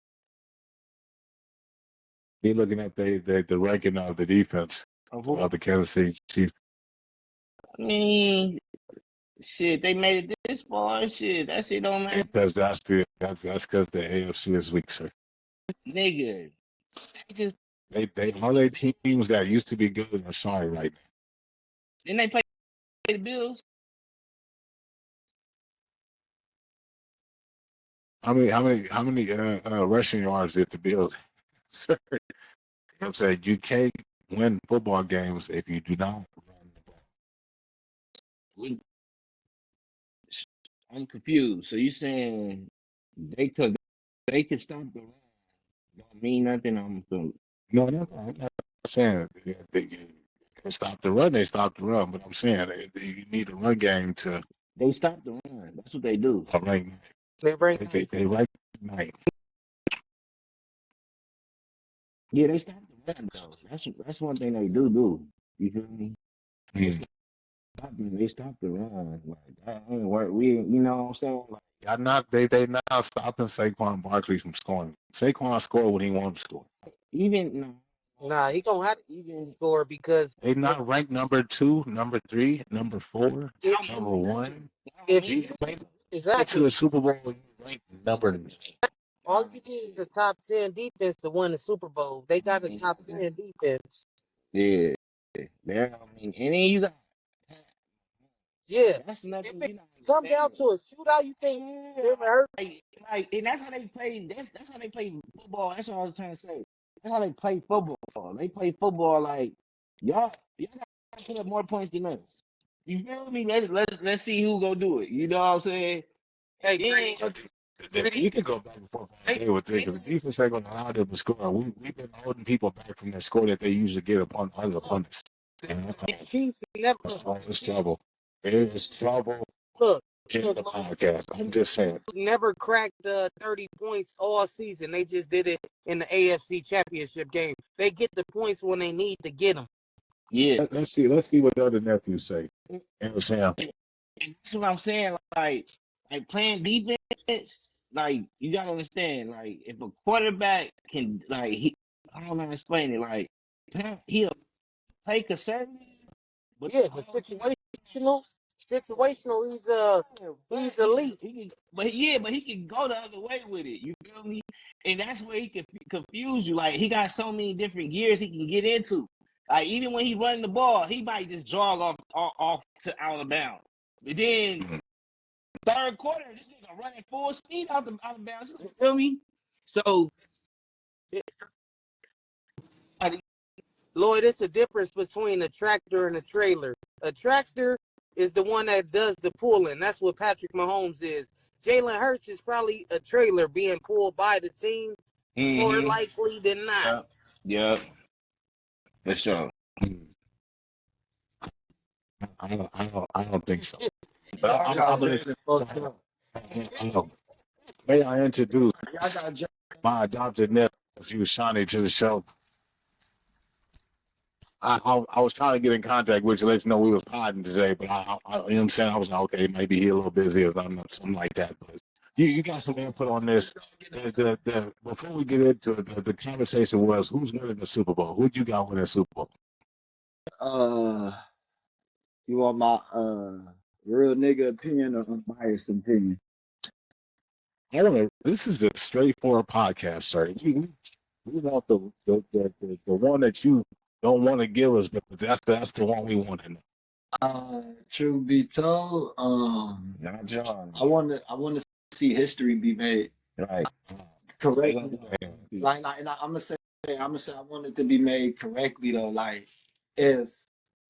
You're looking at the ranking of the defense of the Kansas City Chiefs. I mean, shit, they made it this far. Shit, that shit don't matter. Because that's because the AFC is weak, sir. Nigga, They all they teams that used to be good are sorry right now. didn't they play the Bills? How many rushing yards did the Bills have, sir? I'm saying you can't win football games if you do not run the ball. I'm confused. So you saying because they could stop the run don't mean nothing? No, I'm not saying they can stop the run. They stop the run, but I'm saying you need a run game to They stop the run. That's what they do. rank. They bring. They rank ninth. Yeah, they stop the run though. That's one thing they do. You feel me? They stop the run. Like that ain't work. You know what I'm saying? Like, Y'all not they now stopping Saquon Barkley from scoring. Saquon scored when he wanted to score. even Nah, he gonna have to even score because They not ranked number 2, number 3, number 4, number 1. if He made it to exactly the Super Bowl. You ranked number. all you need is the top 10 defense to win the Super Bowl. They got a top 10 defense. yeah, there. I mean, and then you got Yeah. that's nothing. If You it know, come down to a shootout, you think Jalen Hurts? like, and that's how they play. That's how they play football. That's what I was trying to say. That's how they play football. They play football like y'all gotta put up more points than us. You feel me? Let's see who gonna do it. You know what I'm saying? Hey, Then Gritty, You Gritty, can go back and forth all they, day with it they, because the defense ain't going to allow them to score. We've been holding people back from their score that they usually get upon other look, opponents. the And Chiefs never, it's trouble. There is trouble look, in look, the podcast. I'm just saying. never cracked 30 points all season. They just did it in the AFC Championship game. They get the points when they need to get them. yeah. Let's see what the other nephews say. And Sam, And that's what I'm saying. Like playing defense, like you gotta understand, like if a quarterback can I don't know how to explain it, like he'll play conservative, but Yeah, but situational, he's elite. but he can go the other way with it. You feel me? And that's where he can confuse you. Like he got so many different gears he can get into. Like even when he running the ball, he might just jog off to out of bounds. But then third quarter, this nigga running full speed out of bounds. You feel me? So Lloyd, it's a difference between a tractor and a trailer. A tractor is the one that does the pulling. That's what Patrick Mahomes is. Jalen Hurts is probably a trailer being pulled by the team more likely than not. yeah, for sure. I don't think so. But Y'all got Jalen fucked up. may I introduce Y'all got Jalen. my adopted nephew, Shawnee, to the show. I was trying to get in contact with you, let you know we was podding today, but you know what I'm saying? I was like, okay, maybe he a little busy or something like that. But you got some input on this. Before we get into it, the conversation was who's winning the Super Bowl? Who you got winning the Super Bowl? You want my real nigga opinion or unbiased opinion? This is the straightforward podcast, sir. We want the one that you don't want to give us, but that's the one we want to know. Truth be told, Not John. I want to see history be made. Right. Correctly. And I'm gonna say I want it to be made correctly though. Like if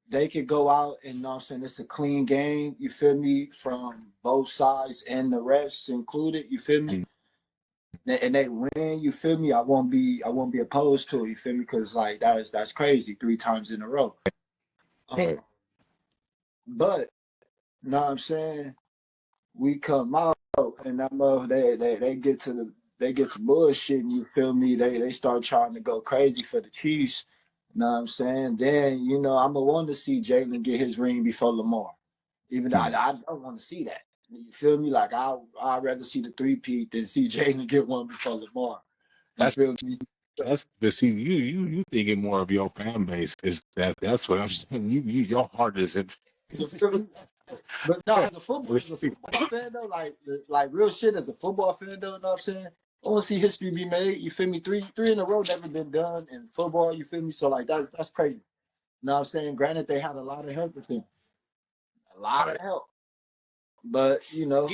they could go out and, you know what I'm saying, it's a clean game, you feel me, from both sides and the refs included, you feel me? And they win, you feel me? I won't be opposed to it, you feel me? Because like that's crazy 3 times in a row. But you know what I'm saying? We come out and that mother they get to bullshitting, you feel me? They start trying to go crazy for the Chiefs. You know what I'm saying? Then, you know, I'm going to want to see Jalen get his ring before Lamar. Even though I don't want to see that. You feel me? Like, I'd rather see the 3-peat than see Jalen get one before Lamar. You feel me? But see, you thinking more of your fan base is that's what I'm saying. Your heart is in. You feel me? But no, as a football fan though, like real shit, as a football fan though, you know what I'm saying? I want to see history be made. You feel me? Three in a row never been done in football. You feel me? So like that's crazy. You know what I'm saying? Granted, they had a lot of help with them, a lot of help. But you know,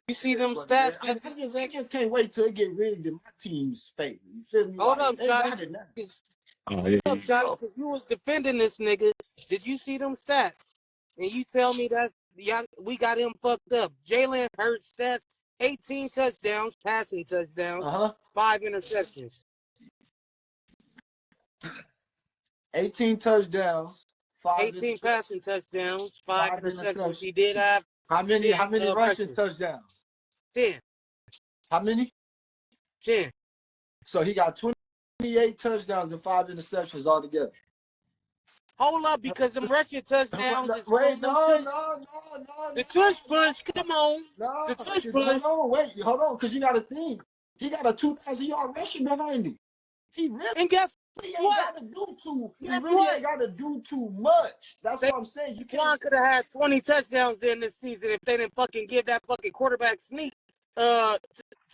You see them stats? I just can't wait till it get rigged in my team's favor. You feel me? Hold Like, up, they Shotty. got it now. Hold up, Shotty, because you was defending this nigga. Did you see them stats? And you tell me that we got him fucked up. Jalen Hurts stats: 18 touchdowns, passing touchdowns, 5 interceptions. 18 touchdowns, 18 passing touchdowns, 5 interceptions. He did have how many rushing touchdowns? 10. How many? 10. So he got 28 touchdowns and 5 interceptions altogether. Hold up, because them rushing touchdowns is wait, no. The tush punch, come on. No, the tush punch. Hold on, because you got to think. He got a 2,000-yard rushing behind him. He really and guess ain't what? got to do too. Guess He really what? ain't got to do too much. That's what I'm saying. You can't. could have had 20 touchdowns in this season if they didn't fucking give that fucking quarterback sneak to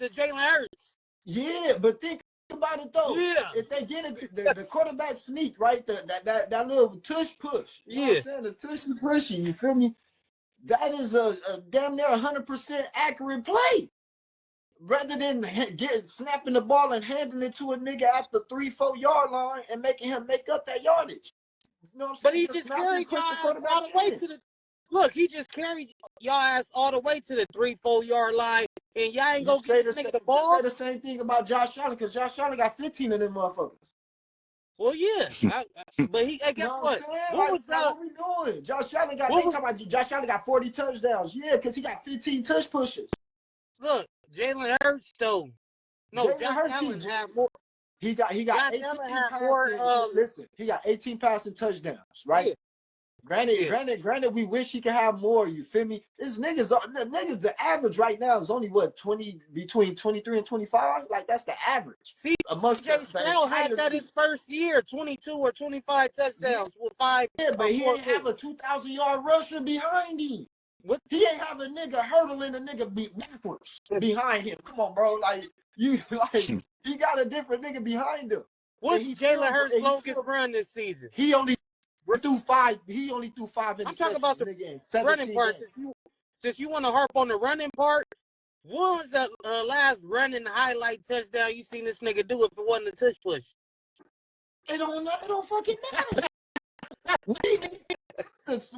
Jalen Hurts. Yeah, but think about it though. Yeah. If they get the quarterback sneak, right? That little tush push. You know what I'm saying? The tush and pushing, you feel me? That is a damn near 100% accurate play. rather than snapping the ball and handing it to a nigga at the 3-4 yard line and making him make up that yardage. You know what I'm saying? But he just carried y'all ass all the way to the. Look, he just carried y'all ass all the way to the 3-4 yard line, and y'all ain't gonna get this nigga the ball. You say the same thing about Josh Allen, because Josh Allen got 15 of them motherfuckers. Well, yeah, but he. Hey, guess what? What we doing? Josh Allen got. They talking about Josh Allen got 40 touchdowns. Yeah, because he got 15 touch pushes. Look, Jalen Hurts though. No, Josh Allen had more. He got 18 passing. Listen, he got 18 passing touchdowns, right? Yeah. Granted, we wish he could have more. You feel me? This niggas, the average right now is only what, 20, between 23 and 25. Like that's the average. See, Jay Stroud had that his first year, 22 or 25 touchdowns with 5. Yeah, but he ain't have a 2,000-yard rusher behind him. What? He ain't have a nigga hurdling a nigga backwards behind him. Come on, bro. Like you, he got a different nigga behind him. What's Jalen Hurts' longest run this season? He only threw 5. He only threw 5 in. I'm talking about the running part. Since you want to harp on the running part, what was the last running highlight touchdown you seen this nigga do if it wasn't a touch push? It don't fucking matter.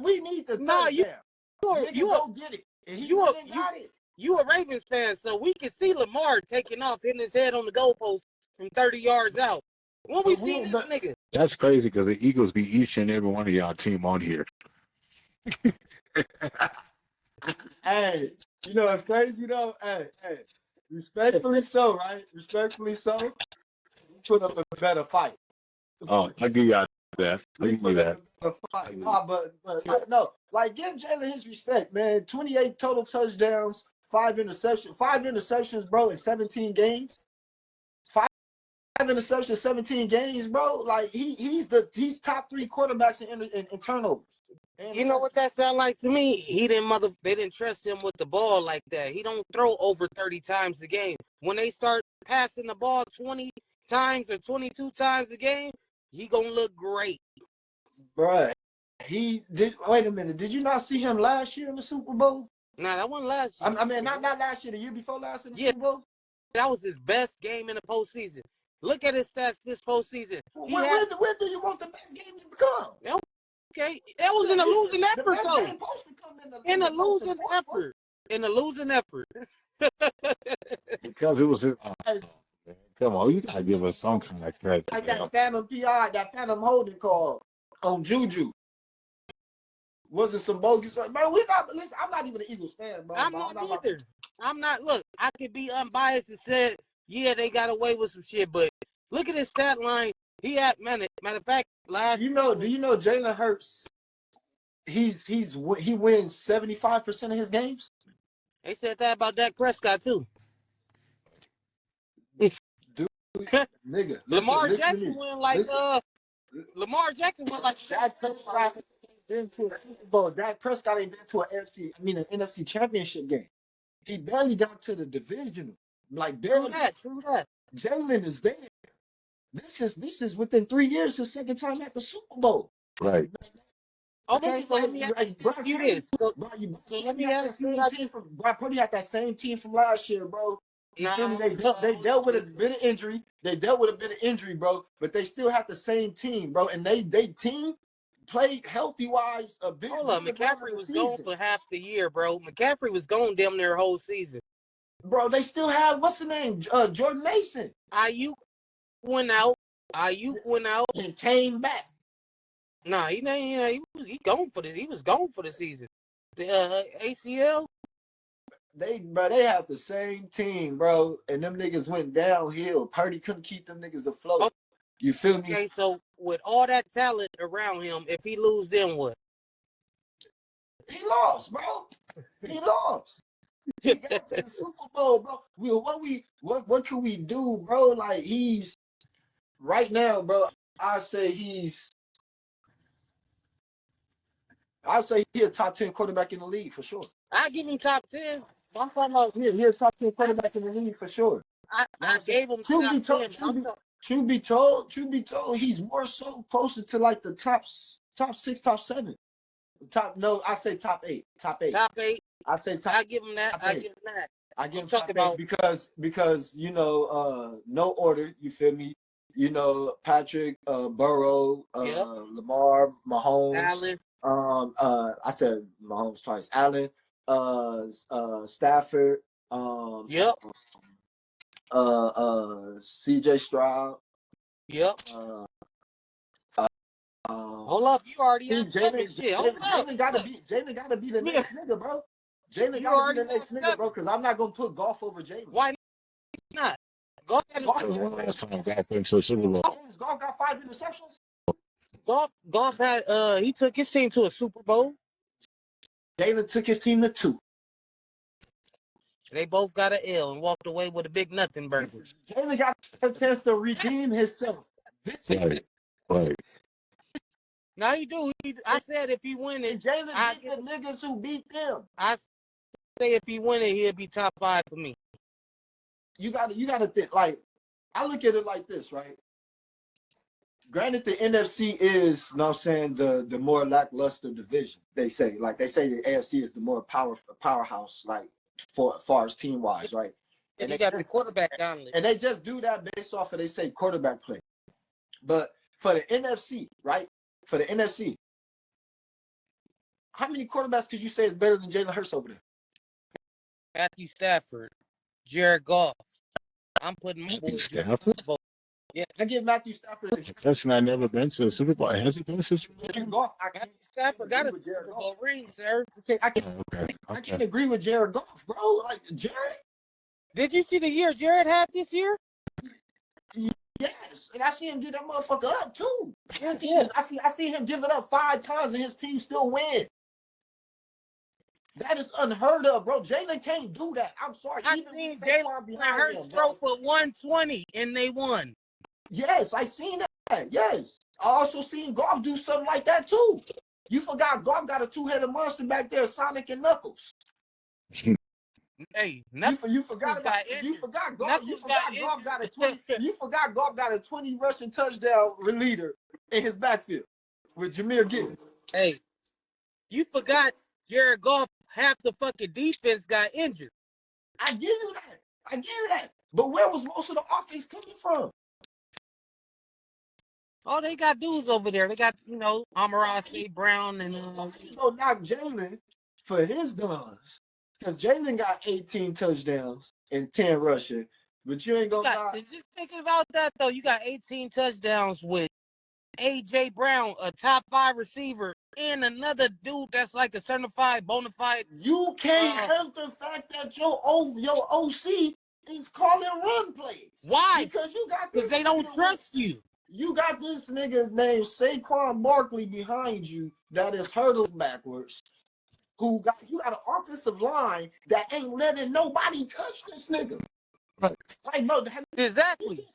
we need the touchdown. You go get it. And you a Ravens fan, so we can see Lamar taking off, hitting his head on the goalpost from 30 yards out. When we seen this nigga? That's crazy because the Eagles be each and every one of y'all team on here. Hey, you know it's crazy though. Hey, respectfully so, right? Respectfully so. Put up a better fight. Oh, I give y'all that. I give you that. But no, like give Jalen his respect, man. 28 total touchdowns, 5 interceptions, bro, in 17 games. 5 interceptions, 17 games, bro. Like he's top 3 quarterbacks in turnovers. You know what that sound like to me? They didn't trust him with the ball like that. He don't throw over 30 times a game. When they start passing the ball 20 times or 22 times a game, he gonna look great. Bruh, wait a minute. Did you not see him last year in the Super Bowl? Nah, that wasn't last year. I mean, not last year, the year before last in the Super Bowl? That was his best game in the postseason. Look at his stats this postseason. Where do you want the best game to become? Okay, that was in a losing effort, though. In a losing effort. Because it was his. Come on, you gotta give us some kind of credit. Like that Phantom PI, that Phantom holding call on Juju. Wasn't some bogus? Man, listen, I'm not even an Eagles fan, bro. I'm not either. I'm not. Look, I could be unbiased and said, yeah, they got away with some shit, but look at his stat line. He had matter of fact, do you know Jalen Hurts? He wins 75% of his games. They said that about Dak Prescott too. Dude, nigga, Lamar Jackson went like Dak Prescott been to a Super Bowl. Dak Prescott ain't been to an NFC Championship game. He barely got to the divisional. Like barely. True that. Jalen is there. This is within 3 years his second time at the Super Bowl. Right. Okay, so let me ask you this. So let me ask you this. Brock Purdy had that same team from last year, bro. They dealt with a bit of injury. Bro. But they still have the same team, bro. And they team played healthy-wise a bit. Hold on, McCaffrey was gone for half the year, bro. McCaffrey was gone damn near whole season. Bro, they still have, what's the name? Jordan Mason. Ayuk went out. And came back. Nah, he gone for he was gone for the season. The ACL. They have the same team, bro, and them niggas went downhill. Purdy couldn't keep them niggas afloat. Okay. You feel me? Okay, so with all that talent around him, if he lose, then what? He lost, bro. He lost. He got to the Super Bowl, bro. What can we do, bro? Like he's right now, bro. I say he's a top 10 quarterback in the league for sure. I give him top 10. I'm talking about he's a top 10 quarterback in the league for sure. I gave him top 10. Truth be told, he's more so closer to like the top 6, top 7. I say top 8. Top 8. Top 8. I say top. I give him that. I give I'm him talking top 8 about. because you know, no order. You feel me? You know, Patrick, Burrow, Yep. Lamar, Mahomes. Allen. I said Mahomes twice. Allen, Stafford, Yep. CJ Stroud. Yep. Uh, Hold up. You already see, at 7 shit. Hold up. Look. Jalen gotta be the Yeah. next nigga, bro. Jalen You gotta be already the at next nigga, bro. 7. Because I'm not gonna put golf over Jalen. Why not? Golf got Golf, That was one last time Golf went to a Super Bowl. golf got 5 interceptions. Golf had he took his team to a Super Bowl. Jalen took his team to 2. They both got an L and walked away with a big nothing burger. Jalen got a chance to redeem himself. Right, right. Now he do. I said if he win And it, Jalen I beat the niggas who beat them. say if he win it, he'll be top 5 for me. You gotta think, like, I look at it like this, right? Granted, the NFC is, you know what I'm saying, the more lackluster division. They say the AFC is the more powerhouse, like, for as far as team wise, right? And you got the quarterback down there. And they just do that based off of, they say, quarterback play. But for the NFC, right? For the NFC, how many quarterbacks could you say is better than Jalen Hurts over there? Matthew Stafford, Jared Goff. I'm putting my Matthew boy Stafford? Yeah. I give Matthew Stafford. That's not never been to a Super Bowl. Has he been to a Super Bowl? Goff, Matthew Stafford got a Super Bowl ring, sir. I Okay. can't agree with Jared Goff, bro. Like, Jared. Did you see the year Jared had this year? Yes, and I see him get that motherfucker up too. Yeah. I see him give it up 5 times and his team still win. That is unheard of, bro. Jalen can't do that. I'm sorry. I Even seen with Saquon Jalen behind Hurts him, throw bro. for 120 and they won. Yes, I seen that. Yes, I also seen Goff do something like that too. You forgot Goff got a 2-headed monster back there, Sonic and Knuckles. Hey, You forgot about you forgot Goff. You forgot Goff got a 20. You forgot Goff got a 20 rushing touchdown leader in his backfield with Jameer Gibbs. Hey, you forgot Jared Goff, half the fucking defense got injured. I give you that. But where was most of the offense coming from? Oh, they got dudes over there. They got, Amon-Ra St. Brown and You go knock Jalen for his guns. Because Jalen got 18 touchdowns and 10 rushing. But you ain't gonna knock. Just thinking about that though, you got 18 touchdowns with AJ Brown, a top 5 receiver, and another dude that's like a certified bona fide. You can't help the fact that your OC is calling run plays. Why? Because you got because they don't trust you. You got this nigga named Saquon Barkley behind you that is hurdles backwards. You got an offensive line that ain't letting nobody touch this nigga. Like, no, Exactly.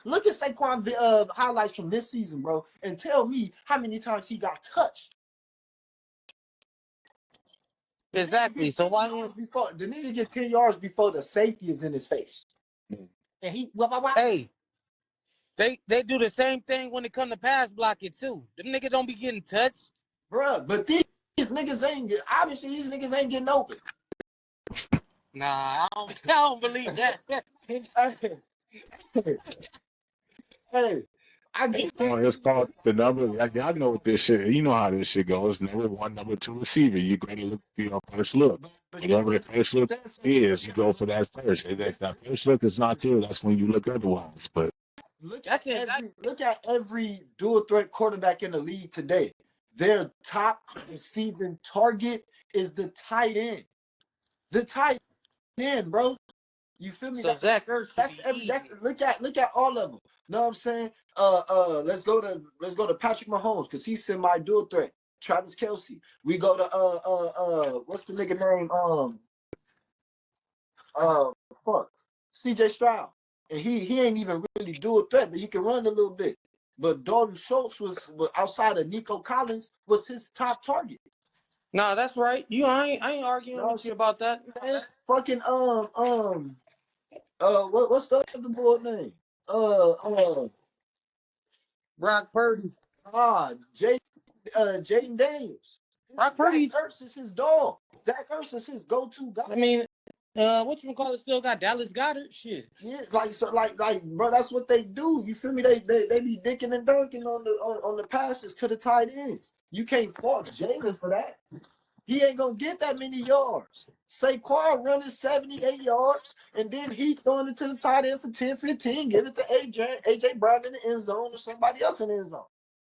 Look at Saquon highlights from this season, bro, and tell me how many times he got touched. Exactly. So why the nigga get 10 yards before the safety is in his face? And he Hey, they do the same thing when it come to pass blocking too. Them niggas don't be getting touched. Bruh, but these niggas obviously these niggas ain't getting open. Nah, I don't believe that. Hey, It's called the number. Y'all know what this shit. You know how this shit goes. Number 1, number 2 receiver. You got to look for your first look. Whatever the first look is, you go for that first. If that first look is not there, that's when you look otherwise. But look at every dual threat quarterback in the league today. Their top receiving target is the tight end. The tight end, bro. You feel me? So Zach Ertz look at all of them. Know what I'm saying? Let's go to Patrick Mahomes because he's semi dual threat. Travis Kelce. We go to what's the nigga name? CJ Stroud. And he ain't even really dual threat, but he can run a little bit. But Dalton Schultz was outside of Nico Collins was his top target. No, that's right. I ain't arguing with you about that. Fucking what's the other boy name? Brock Purdy. Jaden Daniels. Brock Purdy. Zach Ertz is his dog. Zach Ertz is his go-to guy. I mean, Whatchamacallit still got Dallas Goddard? Shit. Yeah, like, bro, that's what they do. You feel me? They be dicking and dunking on the passes to the tight ends. You can't fault Jalen for that. He ain't gonna get that many yards. Saquon running 78 yards, and then he throwing it to the tight end for 10, 15. Give it to AJ Brown in the end zone or somebody else in the end zone.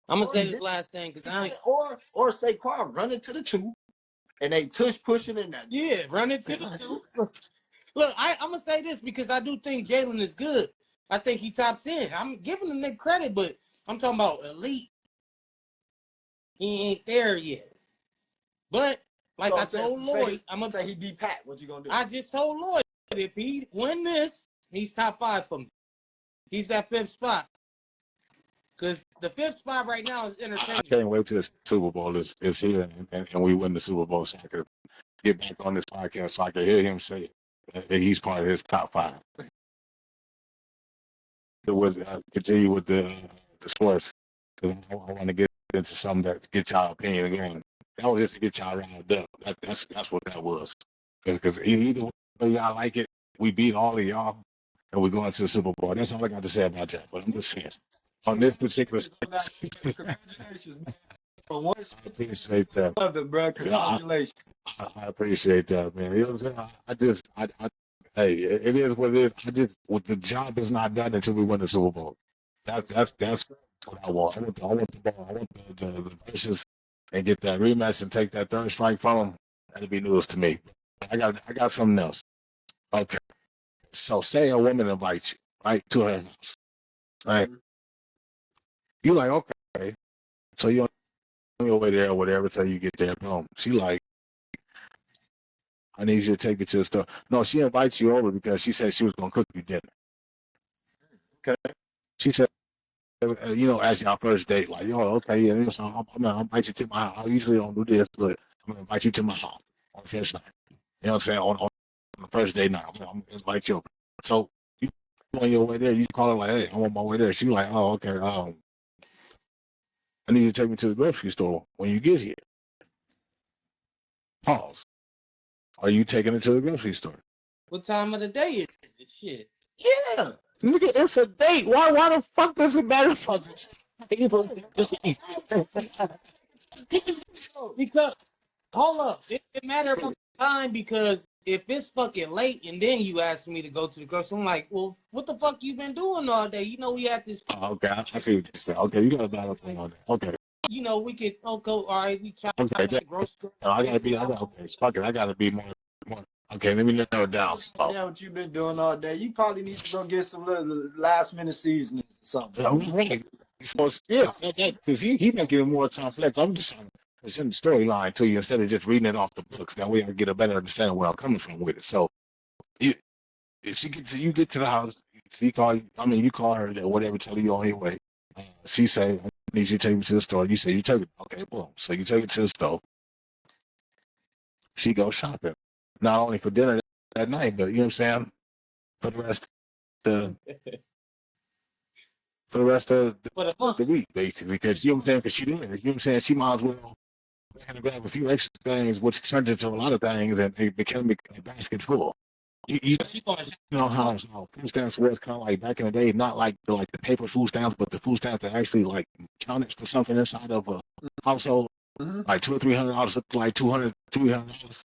I'm gonna say this last thing because I ain't... or Saquon running to the 2, and they tush pushing in that. Yeah, running to the 2. Look, I'm gonna say this because I do think Jalen is good. I think he top 10. I'm giving him that credit, but I'm talking about elite. He ain't there yet. But like I told Lloyd, I'm gonna say he be Pat. What you gonna do? I just told Lloyd if he win this, he's top 5 for me. He's that 5th spot. Because the 5th spot right now is entertaining. I can't wait till the Super Bowl is here and we win the Super Bowl so I can get back on this podcast so I can hear him say that he's part of his top 5. Continue with the sports. I want to get into something that get y'all opinion again. That was just to get y'all riled up. That's what that was. Because either way y'all like it, we beat all of y'all and we're going to the Super Bowl. That's all I got to say about that. But I'm just saying, on this particular Congratulations, man. I appreciate that. Love it, bro. Congratulations. I appreciate that, man. You know what I'm saying? Hey, it is what it is. The job is not done until we win the Super Bowl. That's what I want. I want the ball. I want the verses and get that rematch and take that 3rd strike from them. That'd be news to me. I got something else. Okay. So say a woman invites you, right, to her house. Right? You like, okay. So you on your way there or whatever, so you get there, boom. She like, I need you to take me to the store. No, she invites you over because she said she was gonna cook you dinner. Okay. She said, as y'all first date, like, okay, yeah, so I'm gonna invite you to my house. I usually don't do this, but I'm gonna invite you to my house on first night. You know what I'm saying? On the first day night, I'm gonna invite you over. So you on your way there, you call her like, hey, I'm on my way there. She like, oh, okay, I need you to take me to the grocery store when you get here. Pause. Are you taking her to the grocery store? What time of the day is it? Shit. Yeah. Nigga, it's a date. Why the fuck does it matter if it's Because, hold up. It matter about the time because if it's fucking late and then you ask me to go to the grocery, I'm like, well, what the fuck you been doing all day? You know, we had this. Oh, okay, I see what you're saying. Okay, you got a battle thing on that. Okay. You know, we could go, all right, we try Okay, the grocery. I gotta be more. Okay, let me narrow it down. So. Yeah, what you been doing all day? You probably need to go get some little last minute seasoning or something. Right. So yeah, because he making it more complex. I'm just trying to present the storyline to you instead of just reading it off the books. That way I get a better understanding where I'm coming from with it. So if you get to the house, you call her or whatever, tell her you're on your way. She say, I need you to take me to the store. You say you take it. Okay, boom. So you take it to the store. She goes shopping. Not only for dinner that night, but you know what I'm saying? For the rest of the week, basically. Because you know what I'm saying? Because she did. You know what I'm saying? She might as well grab a few extra things, which turned into a lot of things, and it became a basket full. You know how food stamps was kind of like back in the day, not like the paper food stamps, but the food stamps that actually like counted for something inside of a household. Mm-hmm. Like $200 or $300 look like $200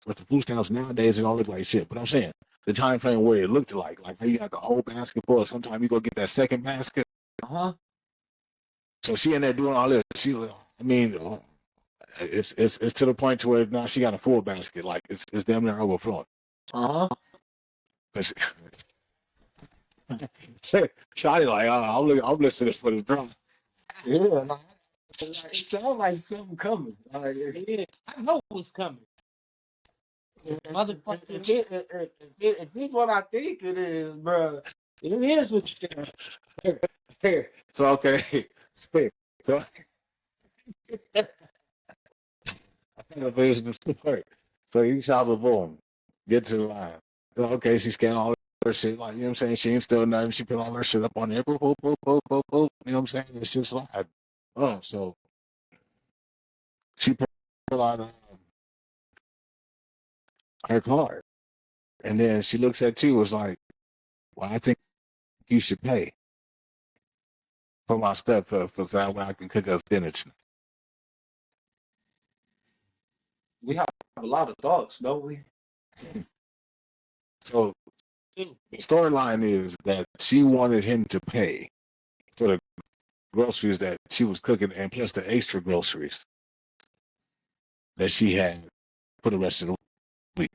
but the food stamps nowadays it don't look like shit. But I'm saying the time frame where it looked like how you got the whole basket full. Sometimes you go get that second basket. So she in there doing all this. She, I mean, it's to the point to where now she got a full basket. Like it's damn near overflowing. Shotty like, I'm listening for the drum. Yeah. It sounds like something coming. Yeah, I know what's coming. Motherfucker. If it's what I think it is, bro. It is what you think. So okay. So I kind of finish the story. So you shop the boom. Get to the line. So, okay, she scanned all her shit, like, you know what I'm saying? She ain't still nothing. She put all her shit up on there. Boop, boop, boop, boop, boop, boop. You know what I'm saying? This shit's live. Oh, so she put out her card. And then she looks at you, was like, well, I think you should pay for my stuff for that way I can cook us dinner tonight. We have a lot of thoughts, don't we? So the storyline is that she wanted him to pay for the groceries that she was cooking and plus the extra groceries that she had for the rest of the week.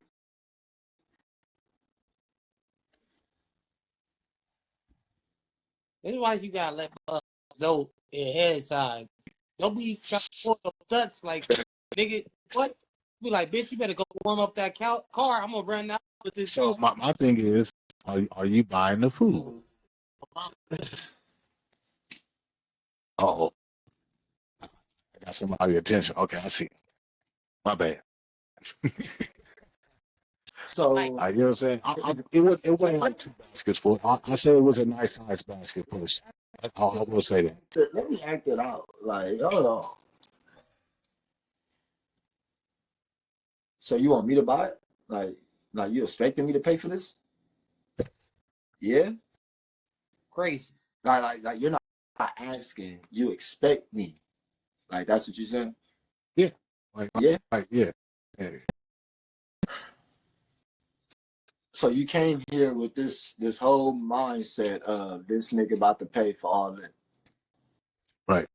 This is why you gotta let know ahead of time. Don't be trying to pull no nuts like, nigga, what? Be like, bitch, you better go warm up that car. I'm gonna run out with this. So my thing is, are you buying the food? Oh, I got somebody's attention. Okay, I see. My bad. So You know what I'm saying? It wasn't like two baskets full. I said it was a nice size basket push. I will say that. let me act it out. Like, hold on. So you want me to buy it? Like you expecting me to pay for this? Yeah. Crazy. Like you're not asking. You expect me. Like that's what you're saying. Yeah. Yeah. Yeah. So you came here with this whole mindset of this nigga about to pay for all that. Right.